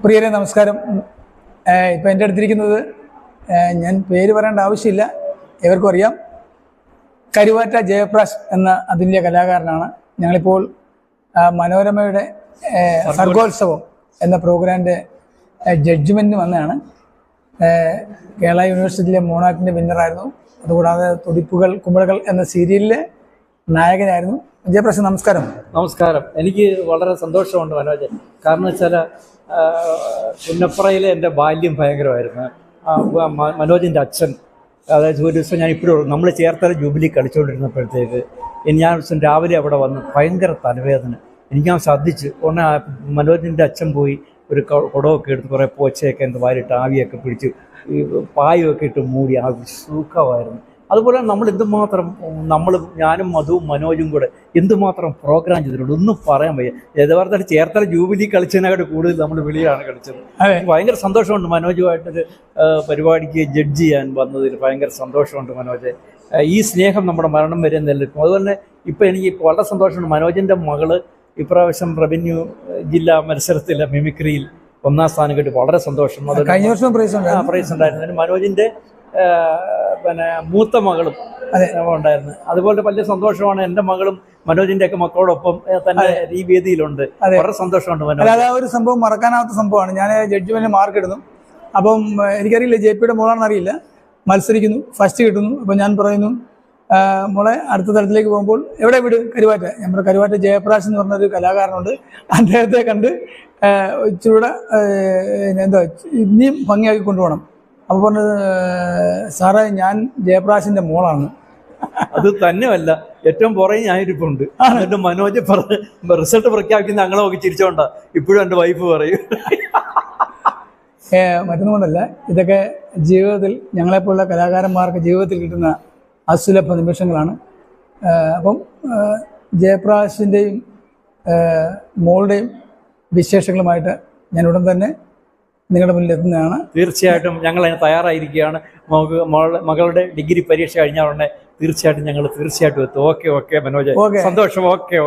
പ്രിയരെ നമസ്കാരം. ഇപ്പം എൻ്റെ അടുത്തിരിക്കുന്നത് ഞാൻ പേര് പറയേണ്ട ആവശ്യമില്ല, എവർക്കും അറിയാം, കരുവാറ്റ ജയപ്രകാശ് എന്ന അതുല്യ കലാകാരനാണ്. ഞങ്ങളിപ്പോൾ മനോരമയുടെ സർഗോത്സവം എന്ന പ്രോഗ്രാമിൻ്റെ ജഡ്ജ്മെൻറ്റിന് വന്നതാണ്. കേരള യൂണിവേഴ്സിറ്റിയിലെ മോണാക്കിൻ്റെ വിന്നറായിരുന്നു. അതുകൂടാതെ തുടിപ്പുകൾ കുമിളകൾ എന്ന സീരിയലിലെ നായകനായിരുന്നു. ജയപ്രകാശ് നമസ്കാരം. നമസ്കാരം. എനിക്ക് വളരെ സന്തോഷമുണ്ട് മനോജ്. കാരണം വെച്ചാൽ പുന്നപ്പറയിലെ എൻ്റെ ബാല്യം ഭയങ്കരമായിരുന്നു. മനോജിൻ്റെ അച്ഛൻ, അതായത് ഒരു ദിവസം ഞാൻ ഇപ്പോഴും നമ്മൾ ചേർത്തല ജൂബിലി കളിച്ചുകൊണ്ടിരുന്നപ്പോഴത്തേക്ക് ഞാൻ ദിവസം രാവിലെ അവിടെ വന്ന് ഭയങ്കര തലവേദന. എനിക്ക് ഞാൻ ശ്രദ്ധിച്ച് ഉടനെ മനോജിൻ്റെ അച്ഛൻ പോയി ഒരു കുടമൊക്കെ എടുത്ത് കുറേ പോച്ചയൊക്കെ എൻ്റെ വാരിട്ട് ആവിയൊക്കെ പിടിച്ച് ഈ പായൊക്കെ ഇട്ട് മൂടി ആ സുഖമായിരുന്നു. അതുപോലെ നമ്മൾ എന്തുമാത്രം ഞാനും മധുവും മനോജും കൂടെ എന്തുമാത്രം പ്രോഗ്രാം ചെയ്തിട്ടുണ്ട് ഒന്നും പറയാൻ വയ്യ. യഥാർത്ഥത്തിൽ ചേർത്തല ജൂബിലി കളിച്ചതിനെക്കാട്ട് കൂടുതൽ നമ്മൾ വെളിയിലാണ് കളിച്ചത്. ഭയങ്കര സന്തോഷമുണ്ട് മനോജുമായിട്ടൊരു പരിപാടിക്ക് ജഡ്ജ് ചെയ്യാൻ വന്നതിൽ ഭയങ്കര സന്തോഷമുണ്ട് മനോജ്. ഈ സ്നേഹം നമ്മുടെ മരണം വരെ നിലനിൽക്കും. അതുപോലെ ഇപ്പം എനിക്ക് വളരെ സന്തോഷമുണ്ട്. മനോജിൻ്റെ മകള് ഇപ്രാവശ്യം റവന്യൂ ജില്ലാ മത്സരത്തിലെ മിമിക്രിയിൽ 1ാം സ്ഥാനം കിട്ടി. വളരെ സന്തോഷം. അത് കഴിഞ്ഞ വർഷം പ്രൈസ് ഉണ്ടായിരുന്നു. മനോജിൻ്റെ മൂത്ത മകളും ഉണ്ടായിരുന്നു. അതുപോലെ വലിയ സന്തോഷമാണ്. എൻ്റെ മകളും മനോജിന്റെ ഒക്കെ മക്കളോടൊപ്പം തന്നെ ഈ വേദിയിലുണ്ട്. വളരെ സന്തോഷമുണ്ട്. അല്ലാതെ ഒരു സംഭവം മറക്കാനാവാത്ത സംഭവമാണ്. ഞാൻ ജഡ്ജ്മെന്റ് മാർക്ക് ഇടുന്നു. അപ്പം എനിക്കറിയില്ല, JP മോളാണെന്ന് അറിയില്ല. മത്സരിക്കുന്നു, ഫസ്റ്റ് കിട്ടുന്നു. അപ്പം ഞാൻ പറയുന്നു, മോളെ അടുത്ത തലത്തിലേക്ക് പോകുമ്പോൾ എവിടെ വിട്? കരുവാറ്റ. നമ്മുടെ കരുവാറ്റ ജയപ്രകാശ് എന്ന് പറഞ്ഞൊരു കലാകാരനുണ്ട്. അദ്ദേഹത്തെ കണ്ട് ഇച്ചിരൂടെ എന്താ ഇനിയും ഭംഗിയാക്കി കൊണ്ടുപോകണം. അപ്പോൾ പറഞ്ഞത്, സാറേ ഞാൻ ജയപ്രകാശിൻ്റെ മോളാണ്. അത് തന്നെയല്ല, ഏറ്റവും പുറകെ ഞാനിരിപ്പുണ്ട്. എന്നിട്ട് മനോജ് റിസൾട്ട് പ്രഖ്യാപിക്കുന്ന ഞങ്ങളെ നോക്കി ചിരിച്ചോണ്ടാ ഇപ്പോഴും എൻ്റെ വൈഫ് പറയും. മറ്റൊന്നുകൊണ്ടല്ല, ഇതൊക്കെ ജീവിതത്തിൽ ഞങ്ങളെപ്പോലുള്ള കലാകാരന്മാർക്ക് ജീവിതത്തിൽ കിട്ടുന്ന അസുലഭ നിമിഷങ്ങളാണ്. അപ്പം ജയപ്രകാശിൻ്റെയും മോളുടെയും വിശേഷങ്ങളുമായിട്ട് ഞാൻ ഉടൻ തന്നെ നിങ്ങളുടെ മുന്നിൽ എത്തുന്നതാണ്. തീർച്ചയായിട്ടും ഞങ്ങൾ അതിന് തയ്യാറായിരിക്കുകയാണ്. മകളുടെ ഡിഗ്രി പരീക്ഷ കഴിഞ്ഞാൽ ഉടനെ തീർച്ചയായിട്ടും ഞങ്ങൾ എത്തും. ഓക്കെ മനോജ്, സന്തോഷം. ഓക്കെ.